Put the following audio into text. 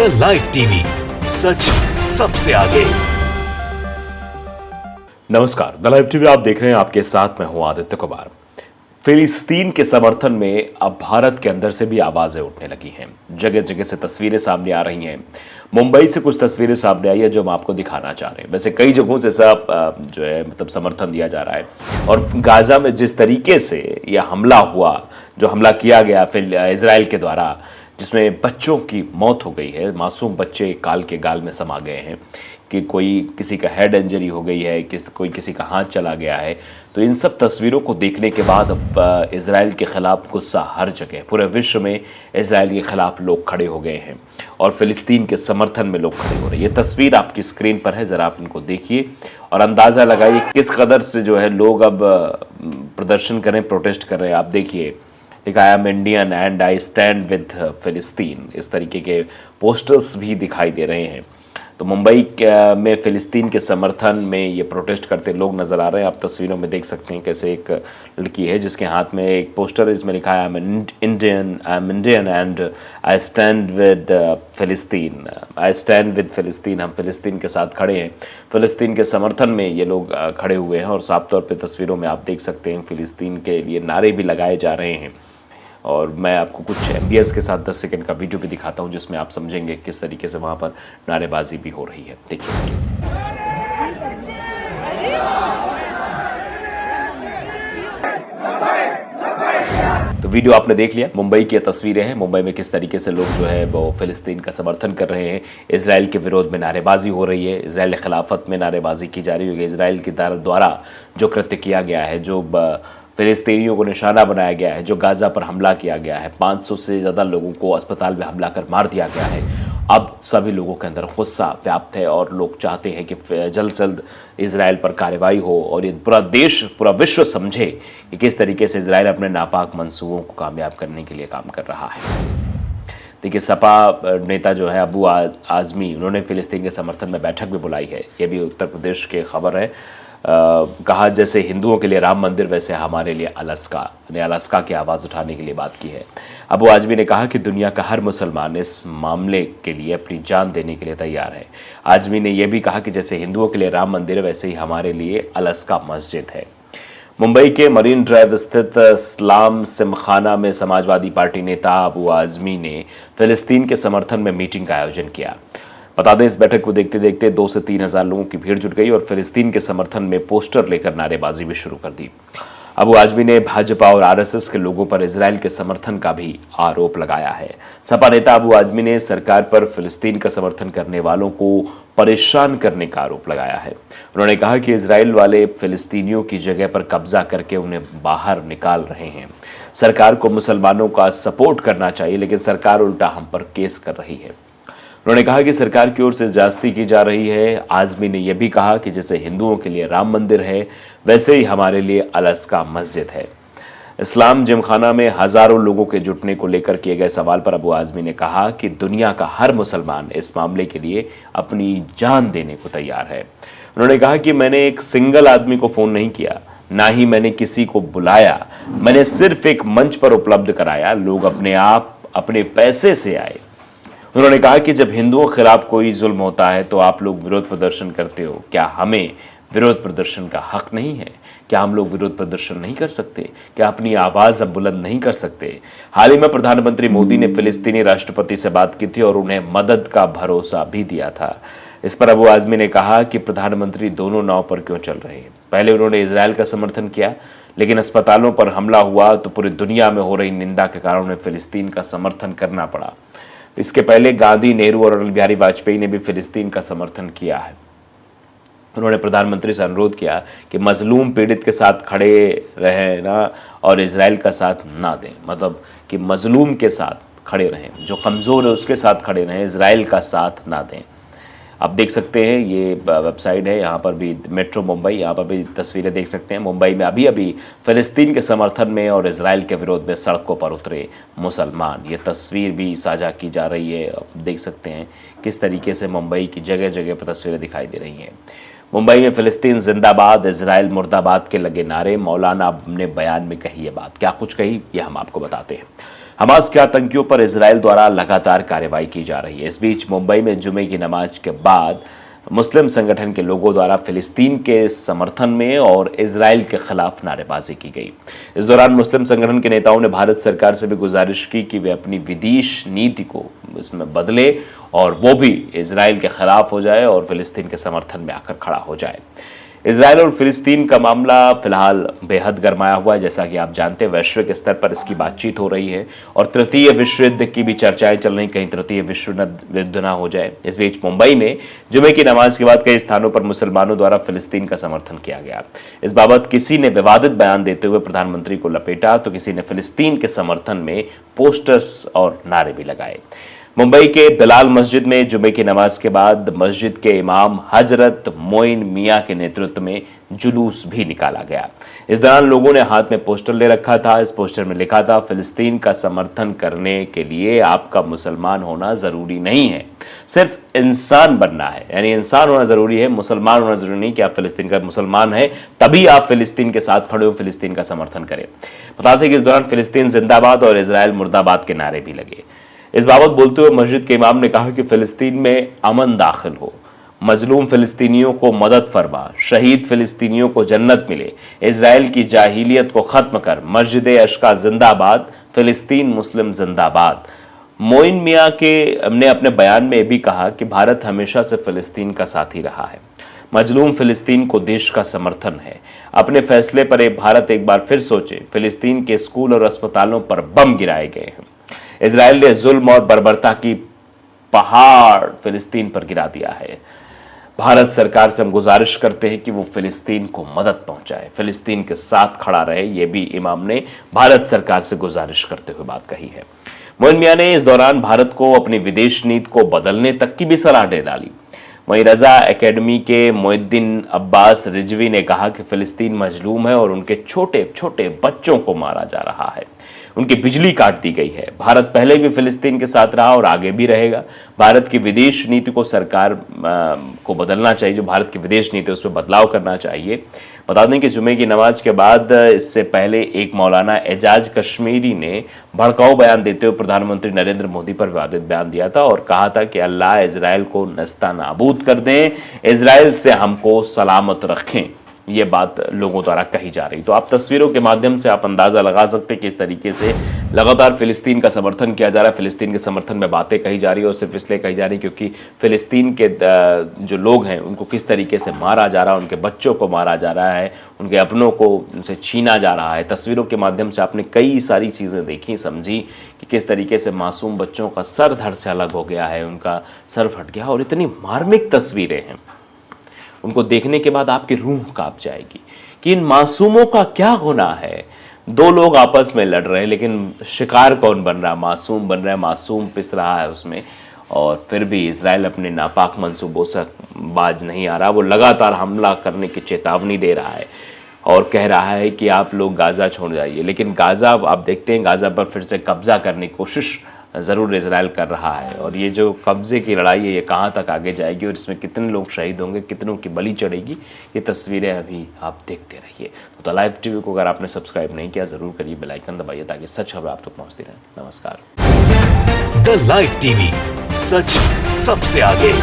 The live TV, सच सबसे आगे। नमस्कार, द लाइव टीवी आप देख रहे हैं। आपके साथ मैं हूं आदित्य कुमार। फिलिस्तीन के समर्थन में अब भारत के अंदर से भी आवाजें उठने लगी हैं। जगह जगह से तस्वीरें सामने आ रही हैं। मुंबई से कुछ तस्वीरें सामने आई है जो हम आपको दिखाना चाह रहे हैं। वैसे कई जगहों से सब जो है मतलब समर्थन दिया जा रहा है। और गाजा में जिस तरीके से यह हमला हुआ, जो हमला किया गया फिर इजराइल के द्वारा, जिसमें बच्चों की मौत हो गई है, मासूम बच्चे काल के गाल में समा गए हैं, कि कोई किसी का हेड इंजरी हो गई है, कोई किसी का हाथ चला गया है। तो इन सब तस्वीरों को देखने के बाद अब इजराइल के खिलाफ गुस्सा हर जगह, पूरे विश्व में इजराइल के खिलाफ लोग खड़े हो गए हैं और फिलिस्तीन के समर्थन में लोग खड़े हो रहे हैं। ये तस्वीर आपकी स्क्रीन पर है, ज़रा आप इनको देखिए और अंदाज़ा लगाइए किस कदर से जो है लोग अब प्रदर्शन करें, प्रोटेस्ट कर रहे हैं। आप देखिए, लिखा I am Indian and I stand with फिलिस्तीन, इस तरीके के पोस्टर्स भी दिखाई दे रहे हैं। तो मुंबई में फिलिस्तीन के समर्थन में ये प्रोटेस्ट करते लोग नज़र आ रहे हैं। आप तस्वीरों में देख सकते हैं कैसे एक लड़की है जिसके हाथ में एक पोस्टर है, इसमें लिखा है I am Indian and I stand with फिलिस्तीन, आई स्टैंड विद फिलिस्तीन। हम फिलिस्तीन के साथ खड़े हैं। फिलिस्तीन के समर्थन में ये लोग खड़े हुए हैं और साफ तौर पर तस्वीरों में आप देख सकते हैं फिलिस्तीन के लिए नारे भी लगाए जा रहे हैं। और मैं आपको कुछ एमबीएस के साथ 10 सेकंड का वीडियो भी दिखाता हूं जिसमें आप समझेंगे किस तरीके से वहां पर नारेबाजी भी हो रही है। देखिए, तो वीडियो आपने देख लिया। मुंबई की तस्वीरें हैं, मुंबई में किस तरीके से लोग जो है वो फिलिस्तीन का समर्थन कर रहे हैं। इजराइल के विरोध में नारेबाजी हो रही है, इजराइल खिलाफत में नारेबाजी की जा रही है। इजराइल के द्वारा जो कृत्य किया गया है, जो फिलिस्तीनियों को निशाना बनाया गया है, जो गाजा पर हमला किया गया है, 500 से ज़्यादा लोगों को अस्पताल में हमला कर मार दिया गया है। अब सभी लोगों के अंदर गुस्सा व्याप्त है और लोग चाहते हैं कि जल्द से जल्द इजराइल पर कार्रवाई हो और ये पूरा देश, पूरा विश्व समझे कि किस तरीके से इजराइल अपने नापाक मंसूबों को कामयाब करने के लिए काम कर रहा है। देखिए, सपा नेता जो है अबू आज़मी, उन्होंने फिलिस्तीन के समर्थन में बैठक भी बुलाई है। ये भी उत्तर प्रदेश की खबर है। कहा जैसे हिंदुओं के लिए राम मंदिर वैसे हमारे लिए अलास्का, ने अलास्का की आवाज़ उठाने के लिए बात की है। अबू आज़मी ने कहा कि दुनिया का हर मुसलमान इस मामले के लिए अपनी जान देने के लिए तैयार है। आज़मी ने यह भी कहा कि जैसे हिंदुओं के लिए राम मंदिर वैसे ही हमारे लिए अलास्का मस्जिद है। मुंबई के मरीन ड्राइव स्थित इस्लाम सिमखाना में समाजवादी पार्टी नेता अबू आज़मी ने फिलिस्तीन के समर्थन में मीटिंग का आयोजन किया। बता दें, इस बैठक को देखते देखते 2 से 3 हज़ार लोगों की भीड़ जुट गई और फिलिस्तीन के समर्थन में पोस्टर लेकर नारेबाजी भी शुरू कर दी। अबू आज़मी ने भाजपा और आरएसएस के लोगों पर इजराइल के समर्थन का भी आरोप लगाया है। सपा नेता अबू आज़मी ने सरकार पर फिलिस्तीन का समर्थन करने वालों को परेशान करने का आरोप लगाया है। उन्होंने कहा कि इजराइल वाले फिलिस्तीनियों की जगह पर कब्जा करके उन्हें बाहर निकाल रहे हैं। सरकार को मुसलमानों का सपोर्ट करना चाहिए, लेकिन सरकार उल्टा हम पर केस कर रही है। उन्होंने कहा कि सरकार की ओर से ज्यादती की जा रही है। आज़मी ने यह भी कहा कि जैसे हिंदुओं के लिए राम मंदिर है वैसे ही हमारे लिए अलास्का मस्जिद है। इस्लाम जिमखाना में हजारों लोगों के जुटने को लेकर किए गए सवाल पर अबू आज़मी ने कहा कि दुनिया का हर मुसलमान इस मामले के लिए अपनी जान देने को तैयार है। उन्होंने कहा कि मैंने एक सिंगल आदमी को फोन नहीं किया, ना ही मैंने किसी को बुलाया, मैंने सिर्फ एक मंच पर उपलब्ध कराया। लोग अपने आप अपने पैसे से आए। उन्होंने कहा कि जब हिंदुओं के खिलाफ कोई जुल्म होता है तो आप लोग विरोध प्रदर्शन करते हो। क्या हमें विरोध प्रदर्शन का हक नहीं है? क्या हम लोग विरोध प्रदर्शन नहीं कर सकते? क्या अपनी आवाज़ अब बुलंद नहीं कर सकते? हाल ही में प्रधानमंत्री मोदी ने फिलिस्तीनी राष्ट्रपति से बात की थी और उन्हें मदद का भरोसा भी दिया था। इस पर अबू आज़मी ने कहा कि प्रधानमंत्री दोनों नाव पर क्यों चल रहे हैं। पहले उन्होंने इजराइल का समर्थन किया, लेकिन अस्पतालों पर हमला हुआ तो पूरी दुनिया में हो रही निंदा के कारण उन्हें फिलिस्तीन का समर्थन करना पड़ा। इसके पहले गांधी, नेहरू और अटल बिहारी वाजपेयी ने भी फिलिस्तीन का समर्थन किया है। उन्होंने प्रधानमंत्री से अनुरोध किया कि मजलूम पीड़ित के साथ खड़े रहें ना और इजराइल का साथ ना दें। मतलब कि मजलूम के साथ खड़े रहें, जो कमज़ोर है उसके साथ खड़े रहें, इजराइल का साथ ना दें। आप देख सकते हैं ये वेबसाइट है, यहाँ पर भी मेट्रो मुंबई, यहाँ पर भी तस्वीरें देख सकते हैं। मुंबई में अभी अभी फिलिस्तीन के समर्थन में और इजराइल के विरोध में सड़कों पर उतरे मुसलमान। ये तस्वीर भी साझा की जा रही है। आप देख सकते हैं किस तरीके से मुंबई की जगह जगह पर तस्वीरें दिखाई दे रही हैं। मुंबई में फिलिस्तीन जिंदाबाद, इजराइल मुर्दाबाद के लगे नारे। मौलाना ने बयान में कही ये बात, क्या कुछ कही ये हम आपको बताते हैं। हमास के आतंकियों पर इजराइल द्वारा लगातार कार्रवाई की जा रही है। इस बीच मुंबई में जुमे की नमाज के बाद मुस्लिम संगठन के लोगों द्वारा फिलिस्तीन के समर्थन में और इजराइल के खिलाफ नारेबाजी की गई। इस दौरान मुस्लिम संगठन के नेताओं ने भारत सरकार से भी गुजारिश की कि वे अपनी विदेश नीति को इसमें बदले और वो भी इजराइल के खिलाफ हो जाए और फिलिस्तीन के समर्थन में आकर खड़ा हो जाए। इजराइल और फिलिस्तीन का मामला फिलहाल बेहद गरमाया हुआ है। जैसा कि आप जानते हैं, वैश्विक स्तर पर इसकी बातचीत हो रही है और तृतीय विश्व युद्ध की भी चर्चाएं चल रही, कहीं तृतीय विश्व युद्ध ना हो जाए। इस बीच मुंबई में जुमे की नमाज के बाद कई स्थानों पर मुसलमानों द्वारा फिलिस्तीन का समर्थन किया गया। इस बाबत किसी ने विवादित बयान देते हुए प्रधानमंत्री को लपेटा तो किसी ने फिलिस्तीन के समर्थन में पोस्टर्स और नारे भी लगाए। मुंबई के बिलाल मस्जिद में जुमे की नमाज के बाद मस्जिद के इमाम हजरत मोइन मियां के नेतृत्व में जुलूस भी निकाला गया। इस दौरान लोगों ने हाथ में पोस्टर ले रखा था। इस पोस्टर में लिखा था, फिलिस्तीन का समर्थन करने के लिए आपका मुसलमान होना जरूरी नहीं है, सिर्फ इंसान बनना है। यानी इंसान होना जरूरी है, मुसलमान होना जरूरी नहीं कि आप फिलिस्तीन का मुसलमान है तभी आप फिलिस्तीन के साथ खड़े हो, फिलिस्तीन का समर्थन करें। बता दें कि इस दौरान फिलिस्तीन जिंदाबाद और इजराइल मुर्दाबाद के नारे भी लगे। इस बाबत बोलते हुए मस्जिद के इमाम ने कहा कि फिलिस्तीन में अमन दाखिल हो, मजलूम फिलिस्तीनियों को मदद फरमा, शहीद फिलिस्तीनियों को जन्नत मिले, इजराइल की जाहिलियत को खत्म कर, मस्जिद अशका जिंदाबाद, फिलिस्तीन मुस्लिम जिंदाबाद। मोइन मियां ने अपने बयान में भी कहा कि भारत हमेशा से फिलिस्तीन का साथी रहा है, मजलूम फिलिस्तीन को देश का समर्थन है। अपने फैसले पर भारत एक बार फिर सोचे, फिलिस्तीन के स्कूल और अस्पतालों पर बम गिराए गए हैं। इजराइल ने जुल्म और बर्बरता की पहाड़ फिलिस्तीन पर गिरा दिया है। भारत सरकार से हम गुजारिश करते हैं कि वो फिलिस्तीन को मदद पहुंचाए, फिलिस्तीन के साथ खड़ा रहे। ये भी इमाम ने भारत सरकार से गुजारिश करते हुए बात कही है। मोइन मियां ने इस दौरान भारत को अपनी विदेश नीति को बदलने तक की भी सलाह दे डाली। वहीं रजा एकेडमी के मोहिद्दीन अब्बास रिजवी ने कहा कि फिलिस्तीन मजलूम है और उनके छोटे छोटे बच्चों को मारा जा रहा है, उनकी बिजली काट दी गई है। भारत पहले भी फिलिस्तीन के साथ रहा और आगे भी रहेगा। भारत की विदेश नीति को सरकार को बदलना चाहिए, जो भारत की विदेश नीति है उसमें बदलाव करना चाहिए। बता दें कि जुमे की नमाज के बाद इससे पहले एक मौलाना एजाज कश्मीरी ने भड़काऊ बयान देते हुए प्रधानमंत्री नरेंद्र मोदी पर विवादित बयान दिया था और कहा था कि अल्लाह इजराइल को नस्ता नाबूद कर दें, इजराइल से हमको सलामत रखें। ये बात लोगों द्वारा कही जा रही। तो आप तस्वीरों के माध्यम से आप अंदाजा लगा सकते हैं कि इस तरीके से लगातार फिलिस्तीन का समर्थन किया जा रहा है, फिलिस्तीन के समर्थन में बातें कही जा रही है और सिर्फ इसलिए कही जा रही है क्योंकि फिलिस्तीन के जो लोग हैं उनको किस तरीके से मारा जा रहा है, उनके बच्चों को मारा जा रहा है, उनके अपनों को उनसे छीना जा रहा है। तस्वीरों के माध्यम से आपने कई सारी चीज़ें देखी, समझी कि किस तरीके से मासूम बच्चों का सर धड़ से अलग हो गया है, उनका सर फट गया और इतनी मार्मिक तस्वीरें हैं। उनको देखने के बाद आपकी रूह कांप जाएगी कि इन मासूमों का क्या होना है। दो लोग आपस में लड़ रहे हैं लेकिन शिकार कौन बन रहा है? मासूम बन रहा है, मासूम पिस रहा है उसमें। और फिर भी इजराइल अपने नापाक मंसूबों से बाज नहीं आ रहा, वो लगातार हमला करने की चेतावनी दे रहा है और कह रहा है कि आप लोग गाज़ा छोड़ जाइए। लेकिन गाज़ा आप देखते हैं, गाज़ा पर फिर से कब्जा करने की कोशिश ज़रूर इजराइल कर रहा है और ये जो कब्जे की लड़ाई है ये कहाँ तक आगे जाएगी और इसमें कितने लोग शहीद होंगे, कितनों की बलि चढ़ेगी, ये तस्वीरें अभी आप देखते रहिए। तो द लाइव टीवी को अगर आपने सब्सक्राइब नहीं किया ज़रूर करिए, बेल आइकन दबाइए ताकि सच खबर आप तक पहुँचती रहे। नमस्कार। द लाइव टीवी, सच सबसे आगे।